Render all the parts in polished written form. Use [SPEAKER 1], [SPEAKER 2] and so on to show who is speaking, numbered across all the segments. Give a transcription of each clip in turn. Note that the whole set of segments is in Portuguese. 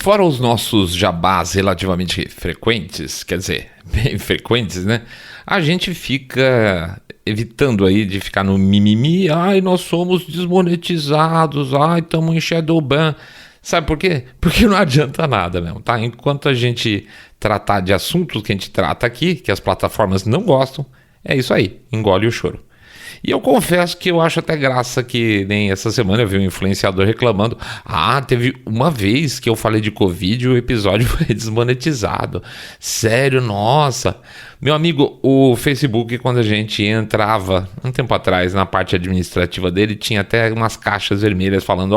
[SPEAKER 1] fora os nossos jabás relativamente frequentes, quer dizer, bem frequentes, né? A gente fica evitando aí de ficar no mimimi, ai, nós somos desmonetizados, ai, estamos em Shadowban. Sabe por quê? Porque não adianta nada mesmo, tá? Enquanto a gente tratar de assuntos que a gente trata aqui, que as plataformas não gostam, é isso aí, engole o choro. E eu confesso que eu acho até graça que nem essa semana eu vi um influenciador reclamando. Teve uma vez que eu falei de Covid e o episódio foi desmonetizado. Sério, nossa. Meu amigo, o Facebook, quando a gente entrava um tempo atrás na parte administrativa dele, tinha até umas caixas vermelhas falando,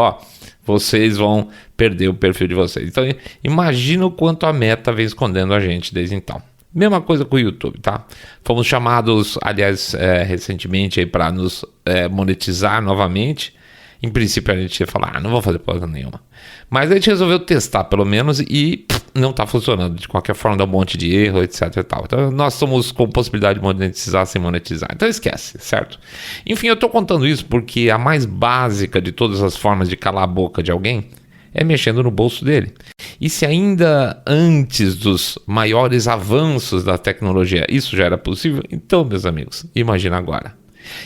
[SPEAKER 1] vocês vão perder o perfil de vocês. Então, imagina o quanto a Meta vem escondendo a gente desde então. Mesma coisa com o YouTube, tá? Fomos chamados, aliás, recentemente para nos monetizar novamente. Em princípio a gente ia falar, não vou fazer porra nenhuma. Mas a gente resolveu testar pelo menos e não tá funcionando. De qualquer forma dá um monte de erro, etc e tal. Então nós estamos com possibilidade de monetizar sem monetizar. Então esquece, certo? Enfim, eu tô contando isso porque a mais básica de todas as formas de calar a boca de alguém é mexendo no bolso dele. E se ainda antes dos maiores avanços da tecnologia isso já era possível, então, meus amigos, imagina agora.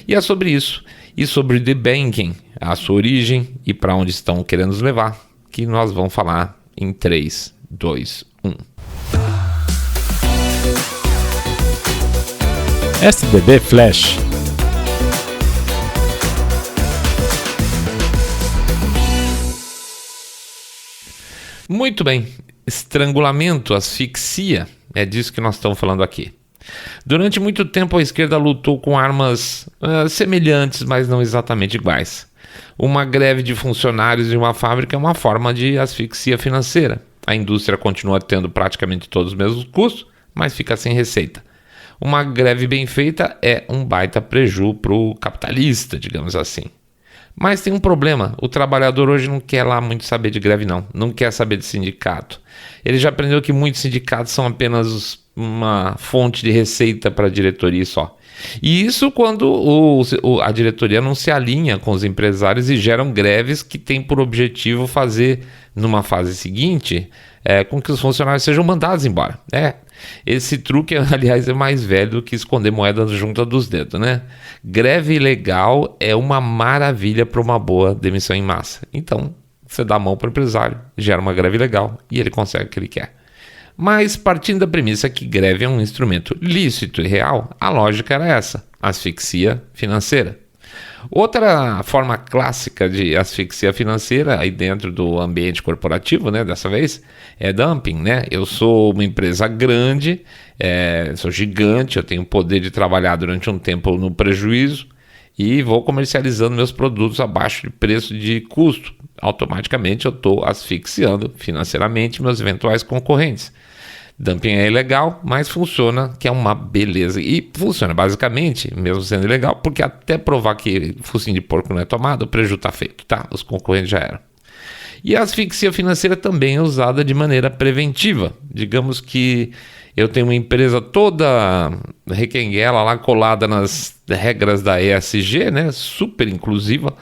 [SPEAKER 1] E é sobre isso, e sobre The Banking, a sua origem e para onde estão querendo nos levar, que nós vamos falar em 3, 2, 1.
[SPEAKER 2] SBB Flash.
[SPEAKER 1] Muito bem, estrangulamento, asfixia, é disso que nós estamos falando aqui. Durante muito tempo a esquerda lutou com armas semelhantes, mas não exatamente iguais. Uma greve de funcionários de uma fábrica é uma forma de asfixia financeira. A indústria continua tendo praticamente todos os mesmos custos, mas fica sem receita. Uma greve bem feita é um baita preju para o capitalista, digamos assim. Mas tem um problema, o trabalhador hoje não quer lá muito saber de greve não quer saber de sindicato. Ele já aprendeu que muitos sindicatos são apenas uma fonte de receita para a diretoria só. E isso quando a diretoria não se alinha com os empresários e geram greves que têm por objetivo fazer, numa fase seguinte, com que os funcionários sejam mandados embora. Esse truque, aliás, é mais velho do que esconder moeda junto dos dedos, né? Greve legal é uma maravilha para uma boa demissão em massa. Então, você dá a mão para o empresário, gera uma greve legal e ele consegue o que ele quer. Mas, partindo da premissa que greve é um instrumento lícito e real, a lógica era essa, asfixia financeira. Outra forma clássica de asfixia financeira, aí dentro do ambiente corporativo, né, dessa vez, é dumping, né? Eu sou uma empresa grande, sou gigante, eu tenho o poder de trabalhar durante um tempo no prejuízo e vou comercializando meus produtos abaixo de preço de custo. Automaticamente eu estou asfixiando financeiramente meus eventuais concorrentes. Dumping é ilegal, mas funciona, que é uma beleza. E funciona basicamente, mesmo sendo ilegal, porque até provar que focinho de porco não é tomado, o prejuízo está feito, tá? Os concorrentes já eram. E a asfixia financeira também é usada de maneira preventiva. Digamos que eu tenho uma empresa toda requenguela lá, colada nas regras da ESG, né? Super inclusiva,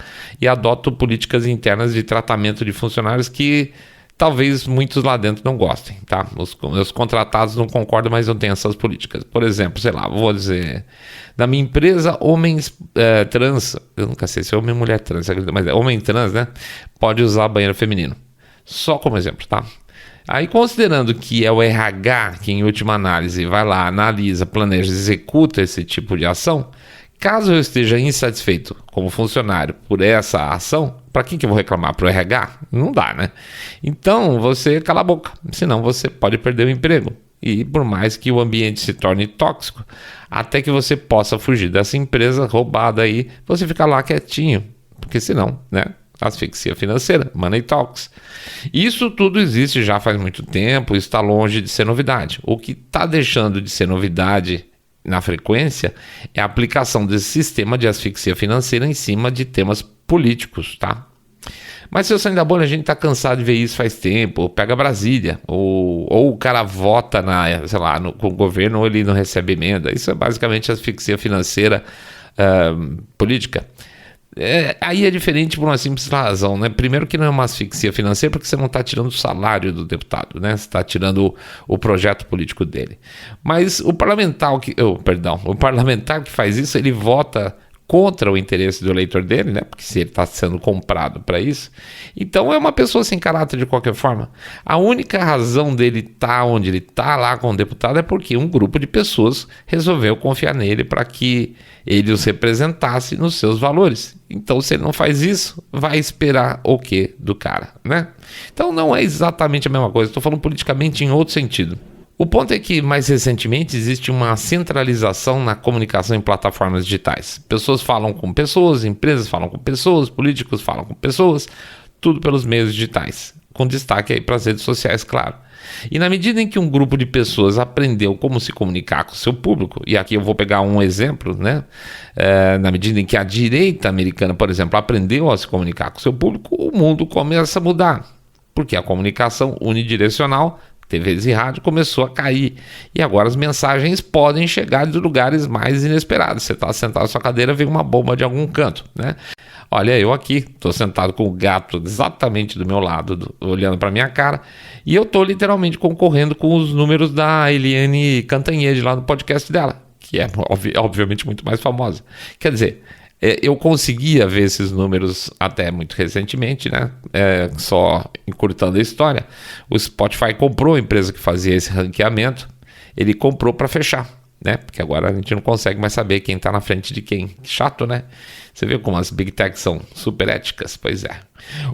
[SPEAKER 1] e adoto políticas internas de tratamento de funcionários que talvez muitos lá dentro não gostem, tá? Os contratados não concordam, mas eu tenho essas políticas. Por exemplo, sei lá, vou dizer, na minha empresa, homens trans, eu nunca sei se é homem ou mulher trans, mas é homem trans, né? Pode usar banheiro feminino. Só como exemplo, tá? Aí, considerando que é o RH que, em última análise, vai lá, analisa, planeja, executa esse tipo de ação, caso eu esteja insatisfeito como funcionário por essa ação, para quem que eu vou reclamar? Para o RH? Não dá, né? Então, você cala a boca, senão você pode perder o emprego. E por mais que o ambiente se torne tóxico, até que você possa fugir dessa empresa roubada aí, você fica lá quietinho, porque senão, né? Asfixia financeira, money talks. Isso tudo existe já faz muito tempo, está longe de ser novidade. O que está deixando de ser novidade na frequência é a aplicação desse sistema de asfixia financeira em cima de temas políticos, tá? Mas se eu sair da bolha, a gente tá cansado de ver isso faz tempo. Pega Brasília, ou o cara vota com o governo ou ele não recebe emenda. Isso é basicamente asfixia financeira política. Aí é diferente por uma simples razão, né? Primeiro que não é uma asfixia financeira, porque você não está tirando o salário do deputado, né? Você está tirando o projeto político dele. Mas o parlamentar que faz isso, ele vota contra o interesse do eleitor dele, né? Porque se ele está sendo comprado para isso, então é uma pessoa sem caráter de qualquer forma. A única razão dele estar onde ele está lá com o deputado é porque um grupo de pessoas resolveu confiar nele para que ele os representasse nos seus valores. Então, se ele não faz isso, vai esperar o quê do cara, né? Então não é exatamente a mesma coisa, estou falando politicamente em outro sentido. O ponto é que, mais recentemente, existe uma centralização na comunicação em plataformas digitais. Pessoas falam com pessoas, empresas falam com pessoas, políticos falam com pessoas, tudo pelos meios digitais, com destaque aí para as redes sociais, claro. E na medida em que um grupo de pessoas aprendeu como se comunicar com o seu público, e aqui eu vou pegar um exemplo, né? Na medida em que a direita americana, por exemplo, aprendeu a se comunicar com o seu público, o mundo começa a mudar, porque a comunicação unidirecional, TVs e rádio, começou a cair. E agora as mensagens podem chegar de lugares mais inesperados. Você está sentado na sua cadeira, vem uma bomba de algum canto, né? Olha, eu aqui, estou sentado com o gato exatamente do meu lado, olhando para minha cara, e eu estou literalmente concorrendo com os números da Eliane Cantanhede lá no podcast dela, que é obviamente muito mais famosa. Quer dizer, eu conseguia ver esses números até muito recentemente, né? Só encurtando a história. O Spotify comprou a empresa que fazia esse ranqueamento. Ele comprou para fechar, né? Porque agora a gente não consegue mais saber quem está na frente de quem. Chato, né? Você vê como as Big Techs são super éticas? Pois é.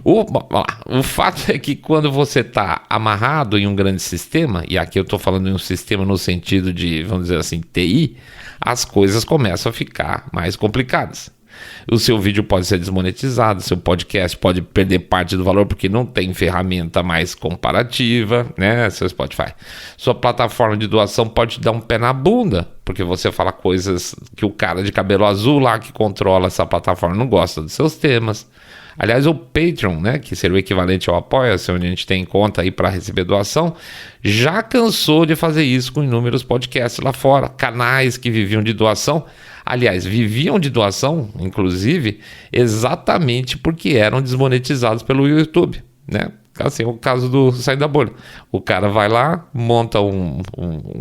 [SPEAKER 1] O fato é que quando você está amarrado em um grande sistema, e aqui eu estou falando em um sistema no sentido de, vamos dizer assim, TI, as coisas começam a ficar mais complicadas. O seu vídeo pode ser desmonetizado, seu podcast pode perder parte do valor porque não tem ferramenta mais comparativa, né, seu Spotify. Sua plataforma de doação pode te dar um pé na bunda, porque você fala coisas que o cara de cabelo azul lá que controla essa plataforma não gosta dos seus temas. Aliás, o Patreon, né, que seria o equivalente ao Apoia-se, onde a gente tem conta aí para receber doação, já cansou de fazer isso com inúmeros podcasts lá fora, canais que viviam de doação. Aliás, viviam de doação, inclusive, exatamente porque eram desmonetizados pelo YouTube, né? Assim, o caso do Sai da Bolha. O cara vai lá, monta um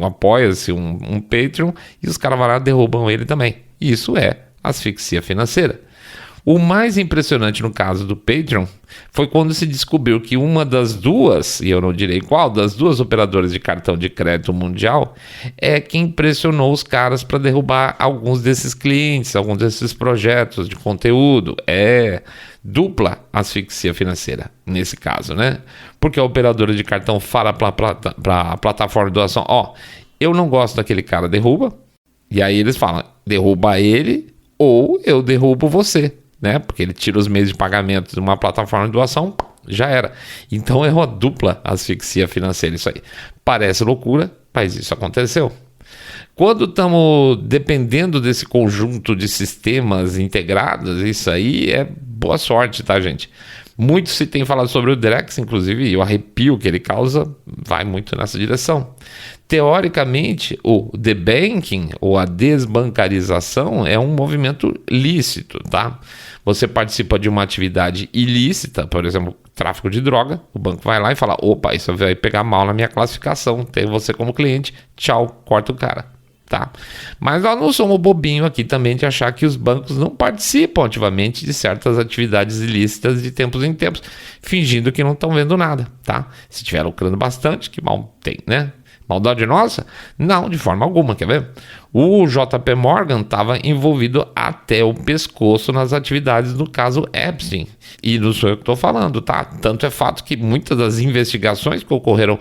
[SPEAKER 1] Apoia-se, um Patreon, e os caras vão lá e derrubam ele também. Isso é asfixia financeira. O mais impressionante no caso do Patreon foi quando se descobriu que uma das duas, e eu não direi qual, das duas operadoras de cartão de crédito mundial é quem pressionou os caras para derrubar alguns desses clientes, alguns desses projetos de conteúdo. É dupla asfixia financeira nesse caso, né? Porque a operadora de cartão fala para a plataforma de doação, eu não gosto daquele cara, derruba. E aí eles falam, derruba ele ou eu derrubo você. Né? Porque ele tira os meios de pagamento de uma plataforma de doação, já era. Então é uma dupla asfixia financeira isso aí. Parece loucura, mas isso aconteceu. Quando estamos dependendo desse conjunto de sistemas integrados, isso aí é boa sorte, tá, gente? Muito se tem falado sobre o Drex, inclusive, e o arrepio que ele causa vai muito nessa direção. Teoricamente, o debanking, ou a desbancarização, é um movimento lícito, tá? Você participa de uma atividade ilícita, por exemplo, tráfico de droga, o banco vai lá e fala, opa, isso vai pegar mal na minha classificação, tem você como cliente, tchau, corta o cara. Tá? Mas nós não somos bobinho aqui também de achar que os bancos não participam ativamente de certas atividades ilícitas de tempos em tempos, fingindo que não estão vendo nada, tá? Se estiver lucrando bastante, que mal tem, né? Maldade nossa? Não, de forma alguma, quer ver? O JP Morgan estava envolvido até o pescoço nas atividades do caso Epstein. E não sou eu que estou falando, tá? Tanto é fato que muitas das investigações que ocorreram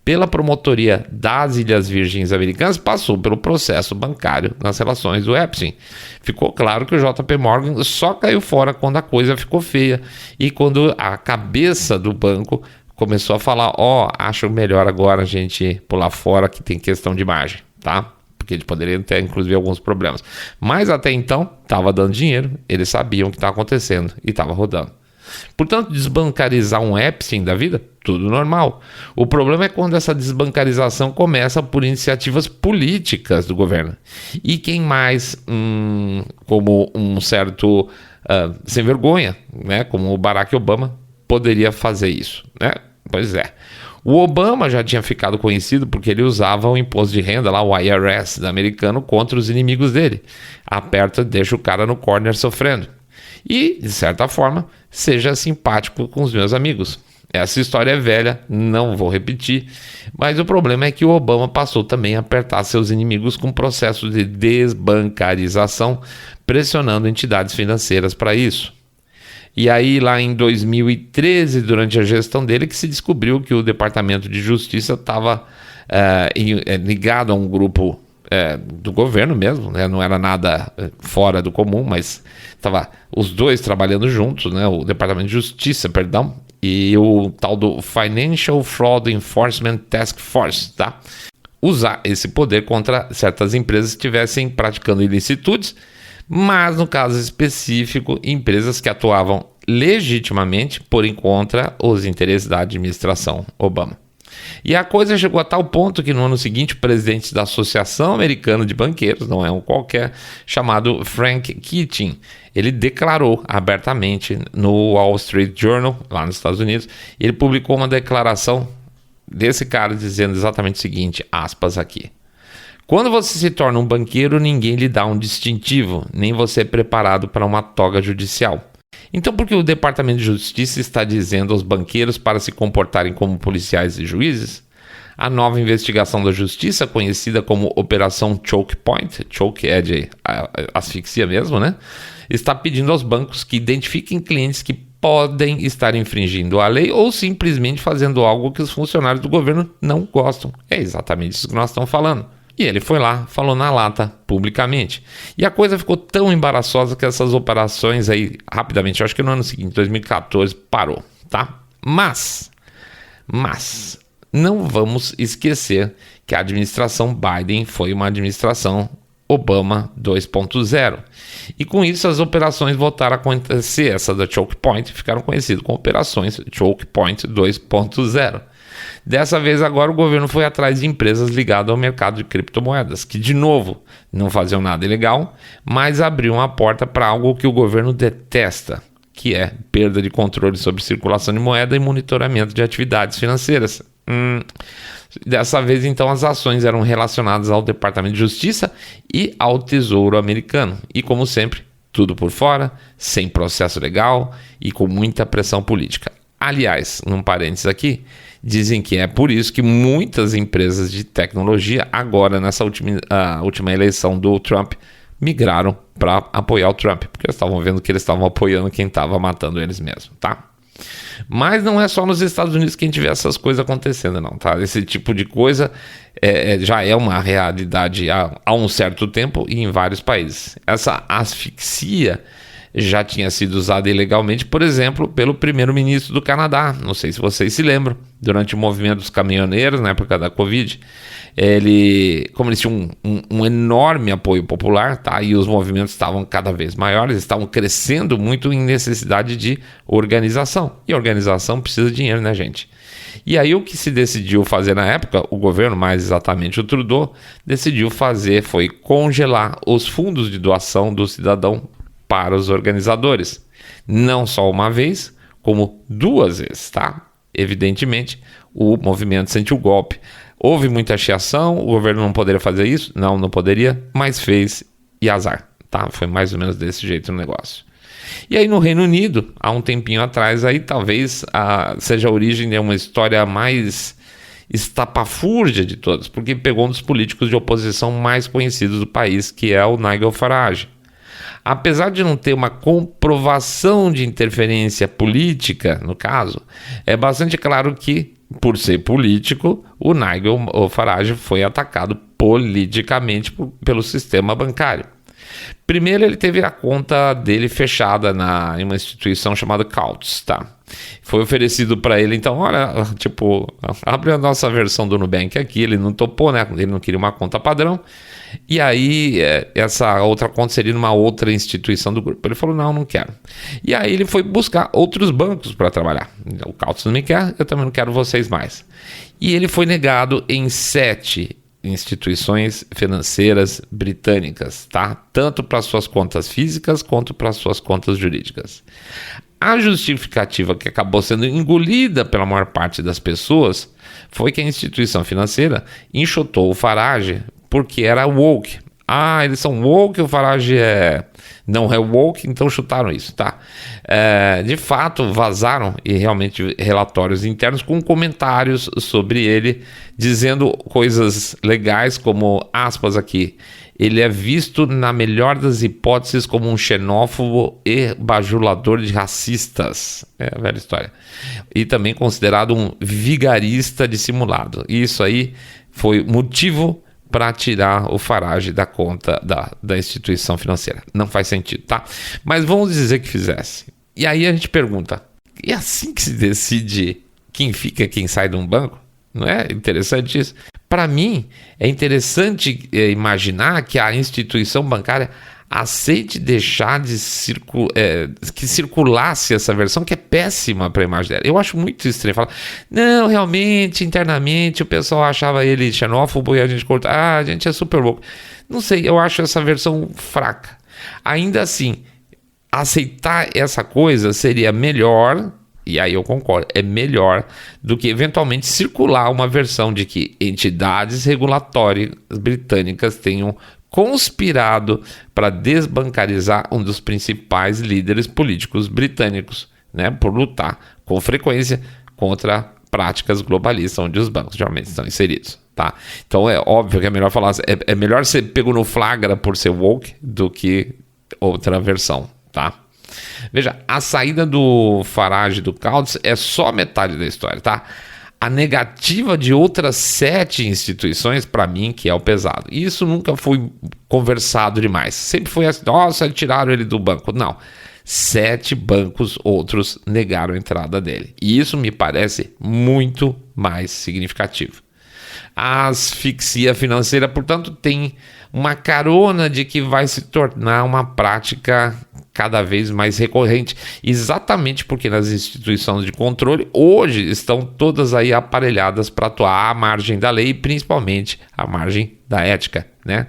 [SPEAKER 1] pela promotoria das Ilhas Virgens Americanas, passou pelo processo bancário nas relações do Epstein. Ficou claro que o JP Morgan só caiu fora quando a coisa ficou feia e quando a cabeça do banco começou a falar, acho melhor agora a gente pular fora que tem questão de margem, tá? Porque eles poderiam ter, inclusive, alguns problemas. Mas até então, estava dando dinheiro, eles sabiam o que estava acontecendo e estava rodando. Portanto, desbancarizar um Epstein da vida, tudo normal. O problema é quando essa desbancarização começa por iniciativas políticas do governo. E quem mais, como um certo sem vergonha, né, como o Barack Obama, poderia fazer isso, né? Pois é. O Obama já tinha ficado conhecido porque ele usava o imposto de renda, lá, o IRS americano, contra os inimigos dele. Aperta, deixa o cara no corner sofrendo. E, de certa forma, seja simpático com os meus amigos. Essa história é velha, não vou repetir, mas o problema é que o Obama passou também a apertar seus inimigos com processos de desbancarização, pressionando entidades financeiras para isso. E aí, lá em 2013, durante a gestão dele, que se descobriu que o Departamento de Justiça estava ligado a um grupo do governo mesmo, né? Não era nada fora do comum, mas estava os dois trabalhando juntos, né? O Departamento de Justiça, perdão, e o tal do Financial Fraud Enforcement Task Force, tá? Usar esse poder contra certas empresas que estivessem praticando ilicitudes, mas no caso específico, empresas que atuavam legitimamente, porém contra os interesses da administração Obama. E a coisa chegou a tal ponto que no ano seguinte o presidente da Associação Americana de Banqueiros, não é um qualquer, chamado Frank Keating, ele declarou abertamente no Wall Street Journal, lá nos Estados Unidos, e ele publicou uma declaração desse cara dizendo exatamente o seguinte, aspas aqui: quando você se torna um banqueiro, ninguém lhe dá um distintivo, nem você é preparado para uma toga judicial. Então, por que o Departamento de Justiça está dizendo aos banqueiros para se comportarem como policiais e juízes? A nova investigação da Justiça, conhecida como Operação Choke Point, choke é de asfixia mesmo, né? Está pedindo aos bancos que identifiquem clientes que podem estar infringindo a lei ou simplesmente fazendo algo que os funcionários do governo não gostam. É exatamente isso que nós estamos falando. E ele foi lá, falou na lata, publicamente. E a coisa ficou tão embaraçosa que essas operações aí, rapidamente, eu acho que no ano seguinte, 2014, parou, tá? Mas, não vamos esquecer que a administração Biden foi uma administração Obama 2.0. E com isso as operações voltaram a acontecer. Essa da Choke Point ficaram conhecidas como operações Choke Point 2.0. Dessa vez agora o governo foi atrás de empresas ligadas ao mercado de criptomoedas, que de novo não faziam nada ilegal, mas abriam a porta para algo que o governo detesta, que é perda de controle sobre circulação de moeda e monitoramento de atividades financeiras. Dessa vez então as ações eram relacionadas ao Departamento de Justiça e ao Tesouro americano, e como sempre, tudo por fora, sem processo legal e com muita pressão política. Aliás, num parênteses aqui, dizem que é por isso que muitas empresas de tecnologia, agora nessa última eleição do Trump, migraram para apoiar o Trump, porque eles estavam vendo que eles estavam apoiando quem estava matando eles mesmos, tá? Mas não é só nos Estados Unidos que a gente vê essas coisas acontecendo, não, tá? Esse tipo de coisa já é uma realidade há um certo tempo e em vários países. Essa asfixia já tinha sido usada ilegalmente, por exemplo, pelo primeiro-ministro do Canadá. Não sei se vocês se lembram, durante o movimento dos caminhoneiros, na época da Covid, como eles tinham um enorme apoio popular, tá? E os movimentos estavam cada vez maiores, estavam crescendo muito em necessidade de organização. E organização precisa de dinheiro, né, gente? E aí o que se decidiu fazer na época, o governo, mais exatamente o Trudeau, decidiu fazer foi congelar os fundos de doação do cidadão para os organizadores. Não só uma vez, como duas vezes, tá? Evidentemente, o movimento sentiu o golpe. Houve muita chiação, o governo não poderia fazer isso? Não poderia, mas fez e azar, tá? Foi mais ou menos desse jeito o negócio. E aí no Reino Unido, há um tempinho atrás, aí talvez seja a origem de uma história mais estapafúrdia de todas, porque pegou um dos políticos de oposição mais conhecidos do país, que é o Nigel Farage. Apesar de não ter uma comprovação de interferência política, no caso, é bastante claro que, por ser político, o Nigel Farage foi atacado politicamente pelo sistema bancário. Primeiro, ele teve a conta dele fechada em uma instituição chamada Coutts, tá? Foi oferecido para ele, então, olha, tipo, abre a nossa versão do Nubank aqui, ele não topou, né? Ele não queria uma conta padrão. E aí, essa outra conta seria numa outra instituição do grupo. Ele falou, não quero. E aí ele foi buscar outros bancos para trabalhar. O Coutts não me quer, eu também não quero vocês mais. E ele foi negado em 7 instituições financeiras britânicas, tá? Tanto para suas contas físicas quanto para suas contas jurídicas. A justificativa que acabou sendo engolida pela maior parte das pessoas foi que a instituição financeira enxotou o Farage porque era woke. Eles são woke, o Farage não é woke, então chutaram isso, tá? De fato, vazaram e realmente relatórios internos com comentários sobre ele, dizendo coisas legais como, aspas aqui, ele é visto na melhor das hipóteses como um xenófobo e bajulador de racistas. É a velha história. E também considerado um vigarista dissimulado. E isso aí foi motivo para tirar o Farage da conta da instituição financeira. Não faz sentido, tá? Mas vamos dizer que fizesse. E aí a gente pergunta, é assim que se decide quem fica e quem sai de um banco? Não é interessante isso? Para mim, é interessante imaginar que a instituição bancária aceite deixar que circulasse essa versão que é péssima para a imagem dela. Eu acho muito estranho falar, não, realmente, internamente o pessoal achava ele xenófobo e a gente corta, a gente é super louco. Não sei, eu acho essa versão fraca. Ainda assim, aceitar essa coisa seria melhor, e aí eu concordo, é melhor do que eventualmente circular uma versão de que entidades regulatórias britânicas tenham conspirado para desbancarizar um dos principais líderes políticos britânicos, né, por lutar com frequência contra práticas globalistas onde os bancos geralmente estão inseridos, tá? Então é óbvio que é melhor falar, é melhor ser pego no flagra por ser woke do que outra versão, tá? Veja, a saída do Farage do Coutts é só metade da história, tá? A negativa de outras 7 instituições, para mim, que é o pesado. E isso nunca foi conversado demais. Sempre foi assim, nossa, tiraram ele do banco. Não. 7 bancos outros negaram a entrada dele. E isso me parece muito mais significativo. A asfixia financeira, portanto, tem uma carona de que vai se tornar uma prática cada vez mais recorrente, exatamente porque nas instituições de controle hoje estão todas aí aparelhadas para atuar à margem da lei e principalmente à margem da ética, né?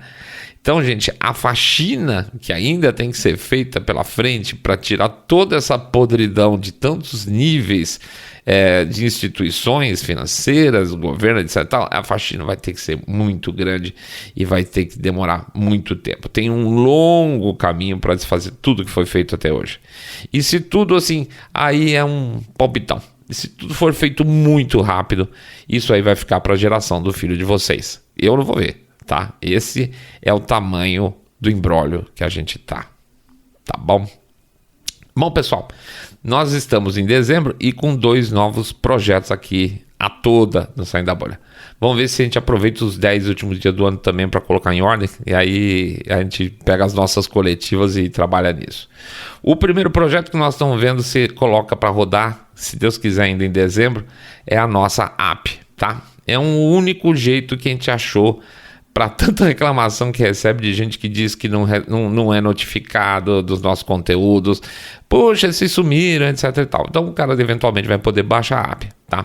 [SPEAKER 1] Então, gente, a faxina que ainda tem que ser feita pela frente para tirar toda essa podridão de tantos níveis de instituições financeiras, governo, etc. A faxina vai ter que ser muito grande e vai ter que demorar muito tempo. Tem um longo caminho para desfazer tudo que foi feito até hoje. E se tudo assim, aí é um palpitão. E se tudo for feito muito rápido, isso aí vai ficar para a geração do filho de vocês. Eu não vou ver. Tá? Esse é o tamanho do imbróglio que a gente tá bom? Bom, pessoal, nós estamos em dezembro e com 2 novos projetos aqui a toda no Saindo da Bolha. Vamos ver se a gente aproveita os 10 últimos dias do ano também para colocar em ordem e aí a gente pega as nossas coletivas e trabalha nisso. O primeiro projeto que nós estamos vendo se coloca para rodar, se Deus quiser, ainda em dezembro, é a nossa app, tá? É um único jeito que a gente achou para tanta reclamação que recebe de gente que diz que não é notificado dos nossos conteúdos, poxa, se sumiram, etc e tal. Então o cara eventualmente vai poder baixar a app, tá?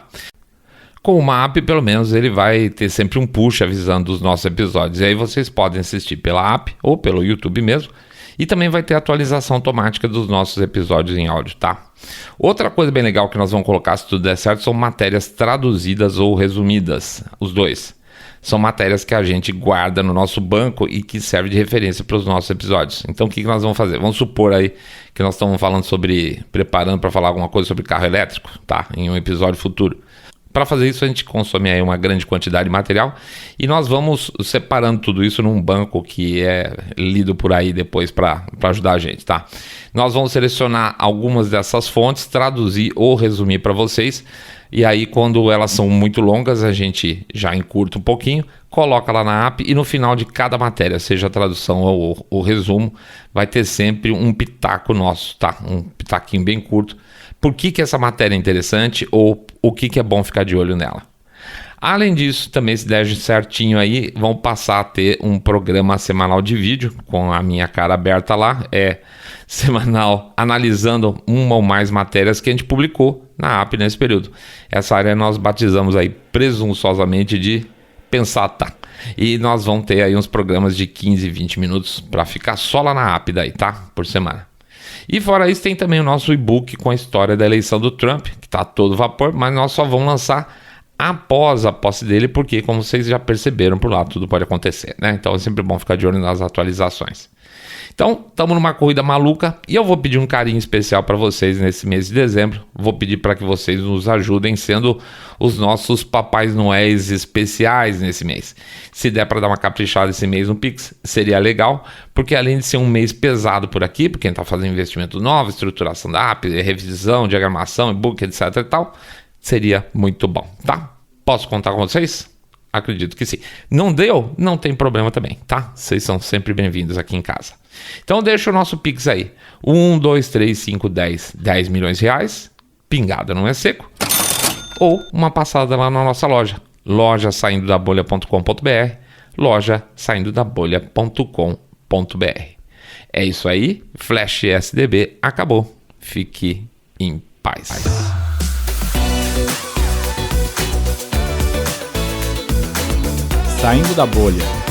[SPEAKER 1] Com uma app, pelo menos, ele vai ter sempre um push avisando dos nossos episódios. E aí vocês podem assistir pela app ou pelo YouTube mesmo. E também vai ter atualização automática dos nossos episódios em áudio, tá? Outra coisa bem legal que nós vamos colocar, se tudo der certo, são matérias traduzidas ou resumidas, os dois. São matérias que a gente guarda no nosso banco e que serve de referência para os nossos episódios. Então, o que nós vamos fazer? Vamos supor aí que nós estamos falando preparando para falar alguma coisa sobre carro elétrico, tá? Em um episódio futuro. Para fazer isso, a gente consome aí uma grande quantidade de material e nós vamos separando tudo isso num banco que é lido por aí depois para ajudar a gente, tá? Nós vamos selecionar algumas dessas fontes, traduzir ou resumir para vocês E aí, quando elas são muito longas, a gente já encurta um pouquinho, coloca lá na app e no final de cada matéria, seja a tradução ou o resumo, vai ter sempre um pitaco nosso, tá? Um pitaquinho bem curto. Por que essa matéria é interessante ou o que é bom ficar de olho nela. Além disso, também se der certinho aí, vão passar a ter um programa semanal de vídeo com a minha cara aberta lá, semanal, analisando uma ou mais matérias que a gente publicou na app nesse período. Essa área nós batizamos aí presunçosamente de Pensata. E nós vamos ter aí uns programas de 15, 20 minutos para ficar só lá na app daí, tá? Por semana. E fora isso tem também o nosso e-book com a história da eleição do Trump, que está a todo vapor, mas nós só vamos lançar após a posse dele, porque como vocês já perceberam por lá, tudo pode acontecer, né? Então é sempre bom ficar de olho nas atualizações. Então, estamos numa corrida maluca e eu vou pedir um carinho especial para vocês nesse mês de dezembro. Vou pedir para que vocês nos ajudem sendo os nossos Papais Noéis especiais nesse mês. Se der para dar uma caprichada esse mês no Pix, seria legal, porque além de ser um mês pesado por aqui, porque a gente está fazendo investimento novo, estruturação da app, revisão, diagramação, e-book, etc e tal, seria muito bom, tá? Posso contar com vocês? Acredito que sim. Não deu? Não tem problema também, tá? Vocês são sempre bem-vindos aqui em casa. Então deixa o nosso Pix aí. 1, 2, 3, 5, 10 milhões de reais. Pingada não é seco. Ou uma passada lá na nossa loja. Loja saindo da bolha.com.br. Loja saindo da bolha.com.br. É isso aí. Flash SDB acabou. Fique em paz.
[SPEAKER 2] Saindo da bolha.